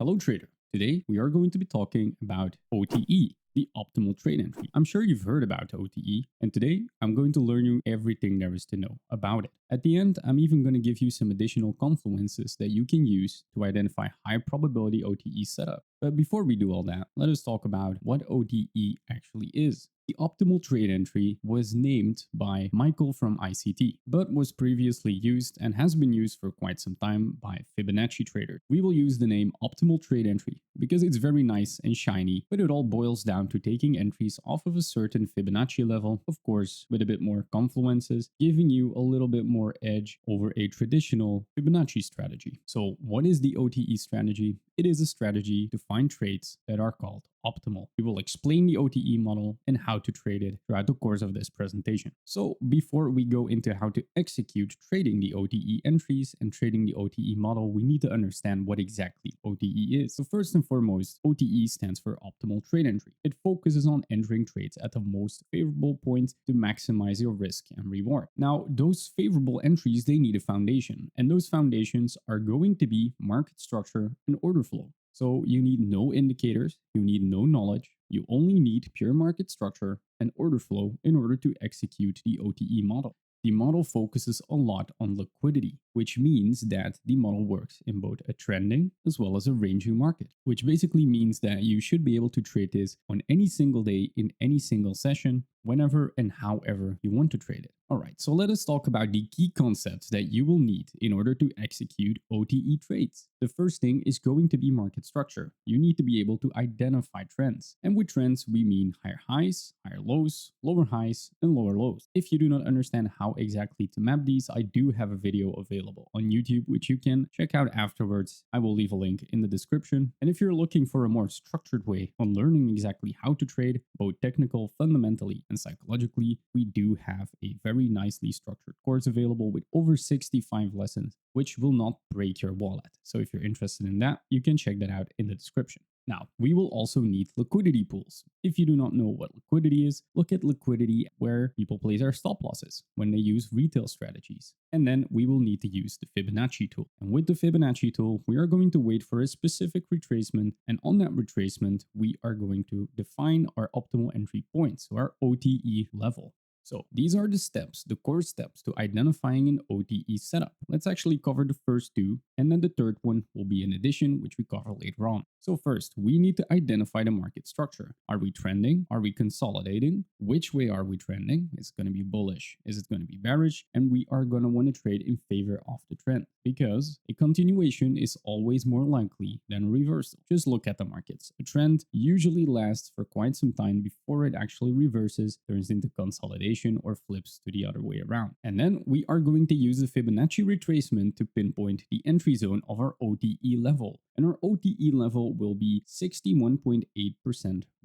Hello trader. Today we are going to be talking about OTE, the optimal trade entry. I'm sure you've heard about OTE, and today I'm going to learn you everything there is to know about it. At the end, I'm even going to give you some additional confluences that you can use to identify high probability OTE setup. But before we do all that, let us talk about what OTE actually is. The optimal trade entry was named by Michael from ICT, but was previously used and has been used for quite some time by Fibonacci traders. We will use the name optimal trade entry because it's very nice and shiny, but it all boils down to taking entries off of a certain Fibonacci level, of course, with a bit more confluences, giving you a little bit more edge over a traditional Fibonacci strategy. So what is the OTE strategy? It is a strategy to find trades that are called optimal. We will explain the OTE model and how to trade it throughout the course of this presentation. So before we go into how to execute trading the OTE entries and trading the OTE model, we need to understand what exactly OTE is. So first and foremost, OTE stands for optimal trade entry. It focuses on entering trades at the most favorable points to maximize your risk and reward. Now, those favorable entries, they need a foundation, and those foundations are going to be market structure and order flow. So you need no indicators, you need no knowledge, you only need pure market structure and order flow in order to execute the OTE model. The model focuses a lot on liquidity, which means that the model works in both a trending as well as a ranging market, which basically means that you should be able to trade this on any single day in any single session, whenever and however you want to trade it. Alright, so let us talk about the key concepts that you will need in order to execute OTE trades. The first thing is going to be market structure. You need to be able to identify trends. And with trends, we mean higher highs, higher lows, lower highs, and lower lows. If you do not understand how exactly to map these, I do have a video available on YouTube, which you can check out afterwards. I will leave a link in the description. And if you're looking for a more structured way on learning exactly how to trade, both technical, fundamentally, and psychologically, we do have a very nicely structured course available with over 65 lessons, which will not break your wallet. So if you're interested in that, you can check that out in the description. Now, we will also need liquidity pools. If you do not know what liquidity is, look at liquidity where people place their stop losses when they use retail strategies. And then we will need to use the Fibonacci tool. And with the Fibonacci tool, we are going to wait for a specific retracement. And on that retracement, we are going to define our optimal entry points, so our OTE level. So these are the steps, the core steps to identifying an OTE setup. Let's actually cover the first two, and then the third one will be an addition, which we cover later on. So first, we need to identify the market structure. Are we trending? Are we consolidating? Which way are we trending? Is it going to be bullish? Is it going to be bearish? And we are going to want to trade in favor of the trend because a continuation is always more likely than a reversal. Just look at the markets. A trend usually lasts for quite some time before it actually reverses, turns into consolidation, or flips to the other way around. And then we are going to use the Fibonacci retracement to pinpoint the entry zone of our OTE level. And our OTE level will be 61.8%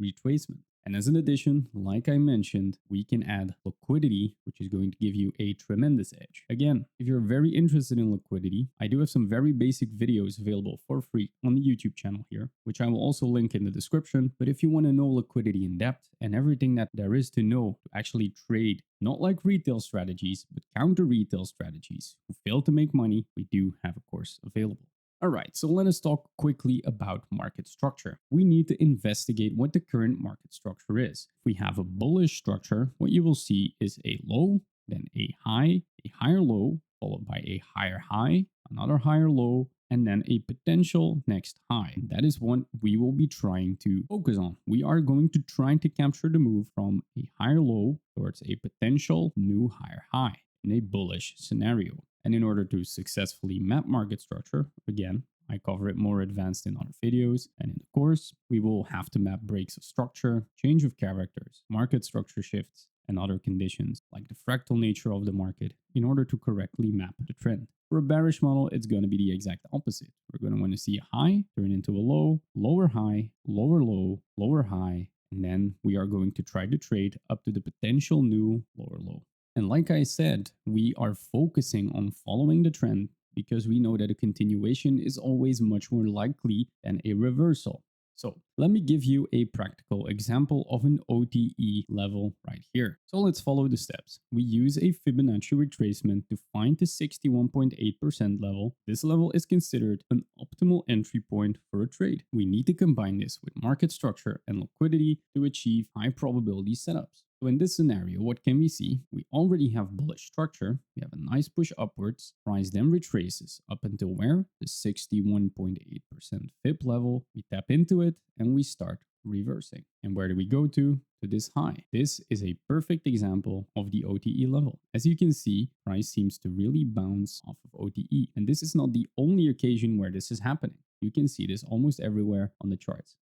retracement. And as an addition, like I mentioned, we can add liquidity, which is going to give you a tremendous edge. Again, if you're very interested in liquidity, I do have some very basic videos available for free on the YouTube channel here, which I will also link in the description. But if you want to know liquidity in depth and everything that there is to know to actually trade, not like retail strategies, but counter retail strategies who fail to make money, we do have a course available. Alright, so let us talk quickly about market structure. We need to investigate what the current market structure is. If we have a bullish structure, what you will see is a low, then a higher low, followed by a higher high, another higher low, and then a potential next high. That is what we will be trying to focus on. We are going to try to capture the move from a higher low towards a potential new higher high in a bullish scenario. And in order to successfully map market structure, again, I cover it more advanced in other videos, and in the course, we will have to map breaks of structure, change of characters, market structure shifts, and other conditions like the fractal nature of the market in order to correctly map the trend. For a bearish model, it's going to be the exact opposite. We're going to want to see a high turn into a low, lower high, lower low, lower high, and then we are going to try to trade up to the potential new lower low. And like I said, we are focusing on following the trend because we know that a continuation is always much more likely than a reversal. So let me give you a practical example of an OTE level right here. So let's follow the steps. We use a Fibonacci retracement to find the 61.8% level. This level is considered an optimal entry point for a trade. We need to combine this with market structure and liquidity to achieve high probability setups. So in this scenario, what can we see? We already have bullish structure. We have a nice push upwards. Price then retraces up until where? The 61.8% FIB level. We tap into it and we start reversing. And where do we go to? To this high. This is a perfect example of the OTE level. As you can see, price seems to really bounce off of OTE. And this is not the only occasion where this is happening. You can see this almost everywhere on the charts.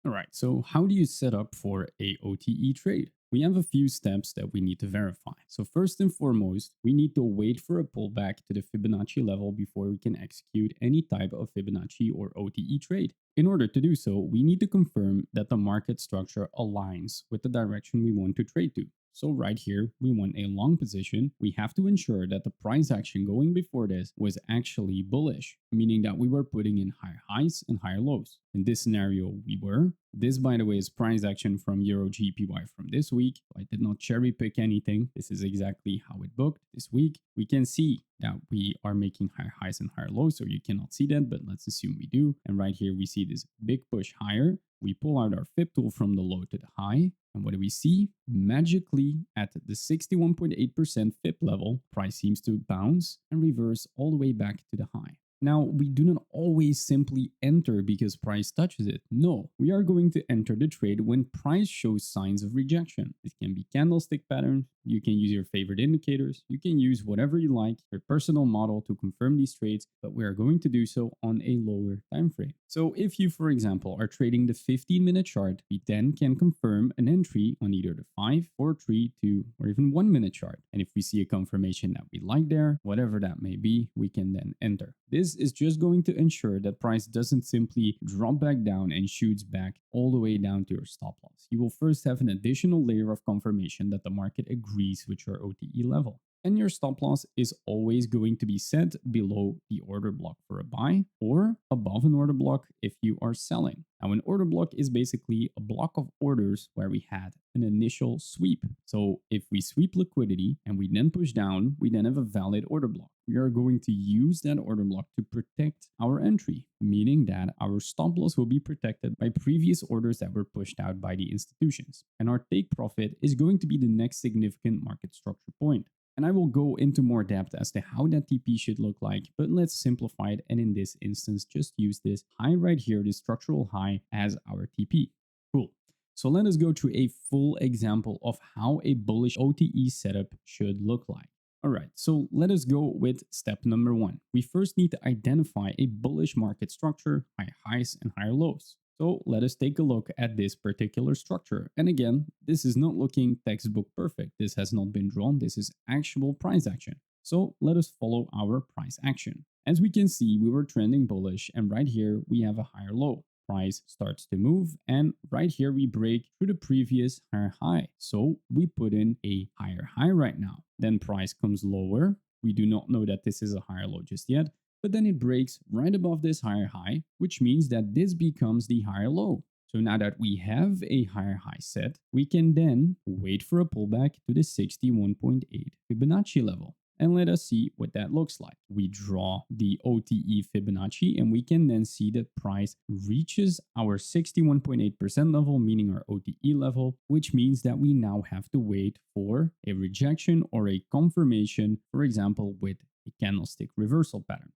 All right, so how do you set up for a OTE trade? We have a few steps that we need to verify. So first and foremost, we need to wait for a pullback to the Fibonacci level before we can execute any type of Fibonacci or OTE trade. In order to do so, we need to confirm that the market structure aligns with the direction we want to trade to. So right here, we want a long position. We have to ensure that the price action going before this was actually bullish, meaning that we were putting in higher highs and higher lows. In this scenario, we were. This, by the way, is price action from Euro GPY from this week. I did not cherry pick anything. This is exactly how it booked this week. We can see that we are making higher highs and higher lows, so you cannot see that, but let's assume we do. And right here, we see this big push higher. We pull out our FIB tool from the low to the high. And what do we see? Magically, at the 61.8% FIB level, price seems to bounce and reverse all the way back to the high. Now, we do not always simply enter because price touches it. No, we are going to enter the trade when price shows signs of rejection. It can be candlestick patterns. You can use your favorite indicators. You can use whatever you like, your personal model to confirm these trades, but we are going to do so on a lower time frame. So if you, for example, are trading the 15-minute chart, we then can confirm an entry on either the 5, 4, 3, 2, or even 1-minute chart. And if we see a confirmation that we like there, whatever that may be, we can then enter. This is just going to ensure that price doesn't simply drop back down and shoots back all the way down to your stop loss. You will first have an additional layer of confirmation that the market agrees with your OTE level. And your stop loss is always going to be set below the order block for a buy or above an order block if you are selling. Now, an order block is basically a block of orders where we had an initial sweep. So if we sweep liquidity and we then push down, we then have a valid order block. We are going to use that order block to protect our entry, meaning that our stop loss will be protected by previous orders that were pushed out by the institutions. And our take profit is going to be the next significant market structure point. And I will go into more depth as to how that TP should look like, but let's simplify it. And in this instance, just use this high right here, this structural high, as our TP. Cool. So let us go through a full example of how a bullish OTE setup should look like. All right, so let us go with step number 1. We first need to identify a bullish market structure, high highs and higher lows. So let us take a look at this particular structure. And again, this is not looking textbook perfect. This has not been drawn. This is actual price action. So let us follow our price action. As we can see, we were trending bullish, and right here we have a higher low. Price starts to move, and right here we break through the previous higher high. So we put in a higher high right now. Then price comes lower. We do not know that this is a higher low just yet, but then it breaks right above this higher high, which means that this becomes the higher low. So now that we have a higher high set, we can then wait for a pullback to the 61.8 Fibonacci level. And let us see what that looks like. We draw the OTE Fibonacci, and we can then see that price reaches our 61.8% level, meaning our OTE level, which means that we now have to wait for a rejection or a confirmation, for example, with a candlestick reversal pattern.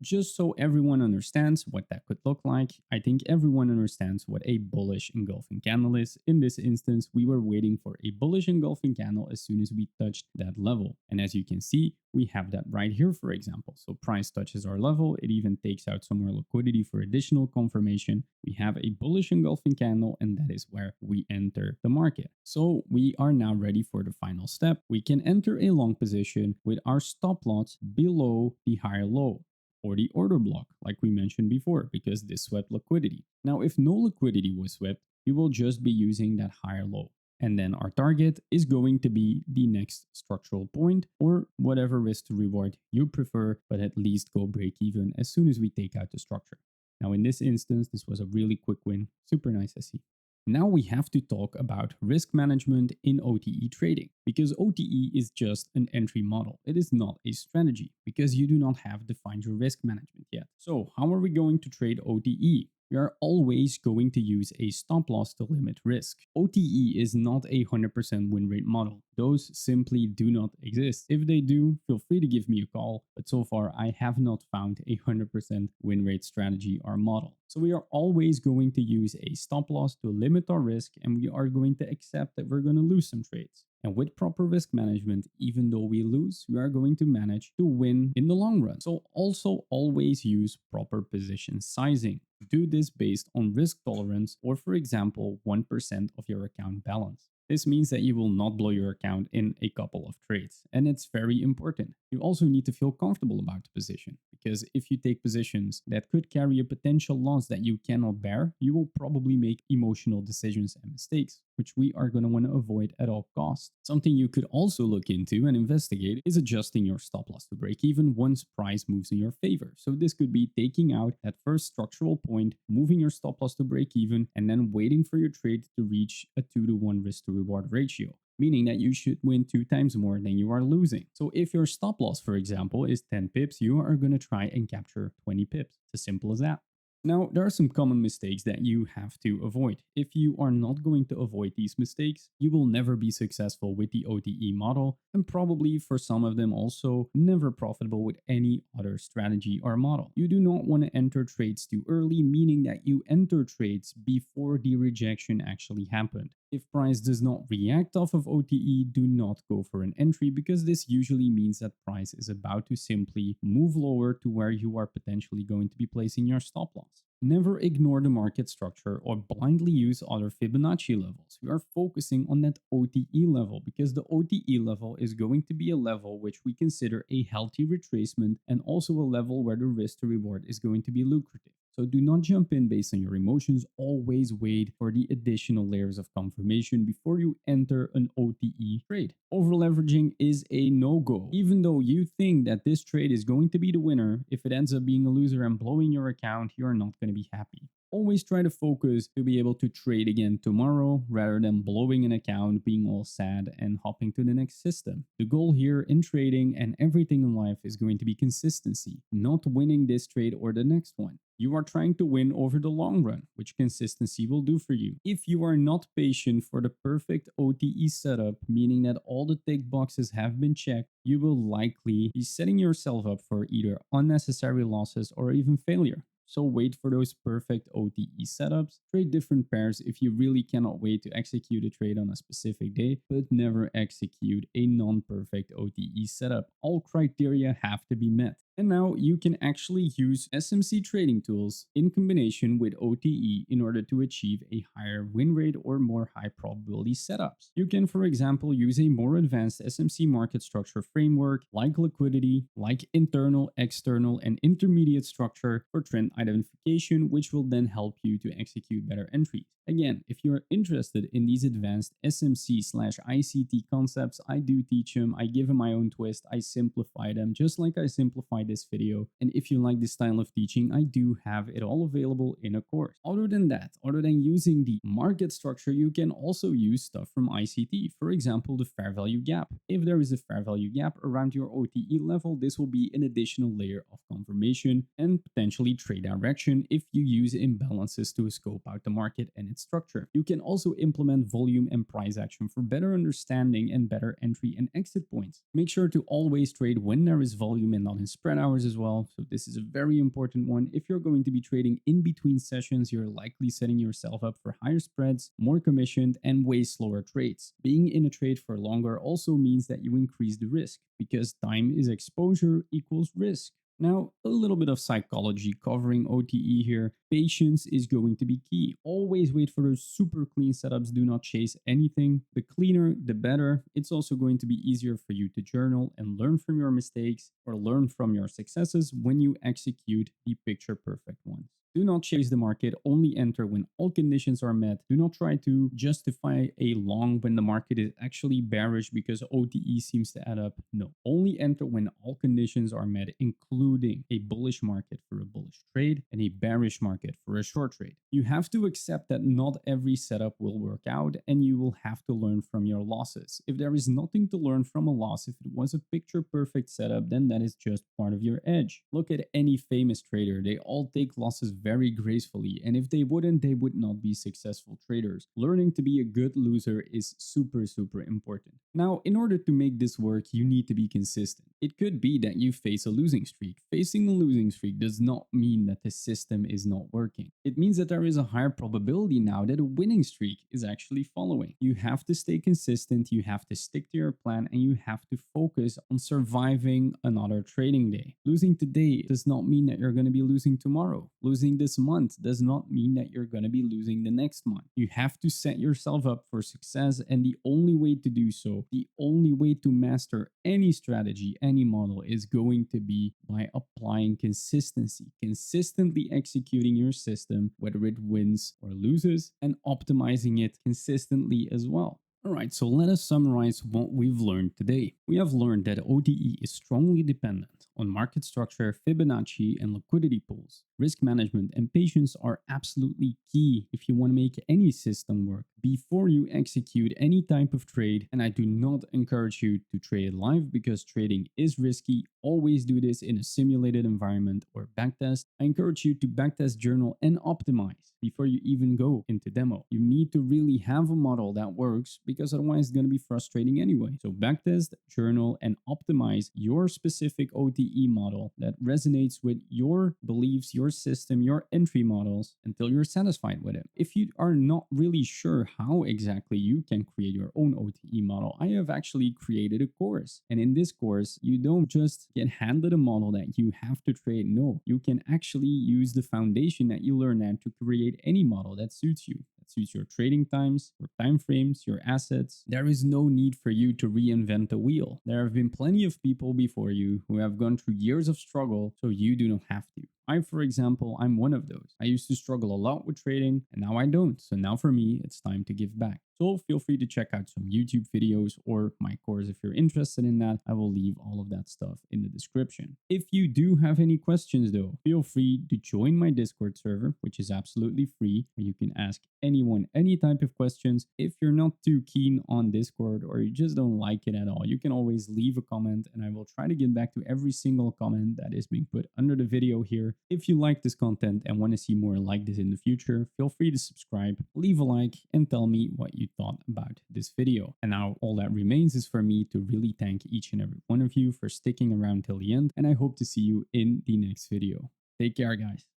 Just so everyone understands what that could look like, I think everyone understands what a bullish engulfing candle is. In this instance, we were waiting for a bullish engulfing candle as soon as we touched that level. And as you can see, we have that right here, for example. So price touches our level. It even takes out some more liquidity for additional confirmation. We have a bullish engulfing candle, and that is where we enter the market. So we are now ready for the final step. We can enter a long position with our stop loss below the higher low, or the order block, like we mentioned before, because this swept liquidity. Now, if no liquidity was swept, you will just be using that higher low. And then our target is going to be the next structural point, or whatever risk to reward you prefer, but at least go break even as soon as we take out the structure. Now, in this instance, this was a really quick win. Super nice to see. Now we have to talk about risk management in OTE trading because OTE is just an entry model. It is not a strategy because you do not have defined your risk management yet. So how are we going to trade OTE? We are always going to use a stop loss to limit risk. OTE is not a 100% win rate model. Those simply do not exist. If they do, feel free to give me a call, but so far I have not found a 100% win rate strategy or model. So we are always going to use a stop loss to limit our risk, and we are going to accept that we're going to lose some trades. And with proper risk management, even though we lose, we are going to manage to win in the long run. So also always use proper position sizing. Do this based on risk tolerance or, for example, 1% of your account balance. This means that you will not blow your account in a couple of trades, and it's very important. You also need to feel comfortable about the position, because if you take positions that could carry a potential loss that you cannot bear, you will probably make emotional decisions and mistakes, which we are going to want to avoid at all costs. Something you could also look into and investigate is adjusting your stop loss to break even once price moves in your favor. So this could be taking out that first structural point, moving your stop loss to break even, and then waiting for your trade to reach a 2-to-1 risk to reward ratio, meaning that you should win 2 times more than you are losing. So if your stop loss, for example, is 10 pips, you are going to try and capture 20 pips. It's as simple as that. Now, there are some common mistakes that you have to avoid. If you are not going to avoid these mistakes, you will never be successful with the OTE model, and probably for some of them also never profitable with any other strategy or model. You do not want to enter trades too early, meaning that you enter trades before the rejection actually happened. If price does not react off of OTE, do not go for an entry because this usually means that price is about to simply move lower to where you are potentially going to be placing your stop loss. Never ignore the market structure or blindly use other Fibonacci levels. We are focusing on that OTE level because the OTE level is going to be a level which we consider a healthy retracement and also a level where the risk to reward is going to be lucrative. So do not jump in based on your emotions. Always wait for the additional layers of confirmation before you enter an OTE trade. Over-leveraging is a no-go. Even though you think that this trade is going to be the winner, if it ends up being a loser and blowing your account, you're not going to be happy. Always try to focus to be able to trade again tomorrow rather than blowing an account, being all sad, and hopping to the next system. The goal here in trading and everything in life is going to be consistency, not winning this trade or the next one. You are trying to win over the long run, which consistency will do for you. If you are not patient for the perfect OTE setup, meaning that all the tick boxes have been checked, you will likely be setting yourself up for either unnecessary losses or even failure. So wait for those perfect OTE setups. Trade different pairs if you really cannot wait to execute a trade on a specific day, but never execute a non-perfect OTE setup. All criteria have to be met. And now you can actually use SMC trading tools in combination with OTE in order to achieve a higher win rate or more high probability setups. You can, for example, use a more advanced SMC market structure framework like liquidity, like internal, external, and intermediate structure for trend identification, which will then help you to execute better entries. Again, if you're interested in these advanced SMC/ICT concepts, I do teach them. I give them my own twist. I simplify them just like I simplified this video. And if you like this style of teaching, I do have it all available in a course. Other than that, other than using the market structure, you can also use stuff from ICT. For example, the fair value gap. If there is a fair value gap around your OTE level, this will be an additional layer of confirmation and potentially trade direction if you use imbalances to scope out the market and its structure. You can also implement volume and price action for better understanding and better entry and exit points. Make sure to always trade when there is volume and not in spread hours as well. So this is a very important one. If you're going to be trading in between sessions, you're likely setting yourself up for higher spreads, more commissioned, and way slower trades. Being in a trade for longer also means that you increase the risk because time is exposure equals risk. Now, a little bit of psychology covering OTE here. Patience is going to be key. Always wait for those super clean setups. Do not chase anything. The cleaner, the better. It's also going to be easier for you to journal and learn from your mistakes or learn from your successes when you execute the picture perfect ones. Do not chase the market, only enter when all conditions are met. Do not try to justify a long when the market is actually bearish because OTE seems to add up. No, only enter when all conditions are met, including a bullish market for a bullish trade and a bearish market for a short trade. You have to accept that not every setup will work out and you will have to learn from your losses. If there is nothing to learn from a loss, if it was a picture perfect setup, then that is just part of your edge. Look at any famous trader. They all take losses very gracefully, and if they wouldn't, they would not be successful traders. Learning to be a good loser is super important. Now, in order to make this work, you need to be consistent. It could be that you face a losing streak. Facing a losing streak does not mean that the system is not working. It means that there is a higher probability now that a winning streak is actually following. You have to stay consistent, you have to stick to your plan, and you have to focus on surviving another trading day. Losing today does not mean that you're going to be losing tomorrow. Losing this month does not mean that you're going to be losing the next month. You have to set yourself up for success, and the only way to do so, the only way to master any strategy, any model, is going to be by applying consistency, consistently executing your system, whether it wins or loses, and optimizing it consistently as well. Alright, so let us summarize what we've learned today. We have learned that OTE is strongly dependent on market structure, Fibonacci, and liquidity pools. Risk management and patience are absolutely key if you want to make any system work before you execute any type of trade. And I do not encourage you to trade live because trading is risky. Always do this in a simulated environment or backtest. I encourage you to backtest, journal, and optimize before you even go into demo. You need to really have a model that works because otherwise it's going to be frustrating anyway. So backtest, journal, and optimize your specific OTE model that resonates with your beliefs, your system, your entry models until you're satisfied with it. If you are not really sure how exactly you can create your own OTE model, I have actually created a course. And in this course, you don't just get handed a model that you have to trade. No, you can actually use the foundation that you learn at to create any model that suits you. Suits your trading times, your time frames, your assets. There is no need for you to reinvent the wheel. There have been plenty of people before you who have gone through years of struggle, so you do not have to. For example, I'm one of those. I used to struggle a lot with trading and now I don't. So now for me, it's time to give back. So feel free to check out some YouTube videos or my course if you're interested in that. I will leave all of that stuff in the description. If you do have any questions though, feel free to join my Discord server, which is absolutely free, where you can ask anyone any type of questions. If you're not too keen on Discord or you just don't like it at all, you can always leave a comment and I will try to get back to every single comment that is being put under the video here. If you like this content and want to see more like this in the future, feel free to subscribe, leave a like, and tell me what you thought about this video. And now all that remains is for me to really thank each and every one of you for sticking around till the end, and I hope to see you in the next video. Take care, guys.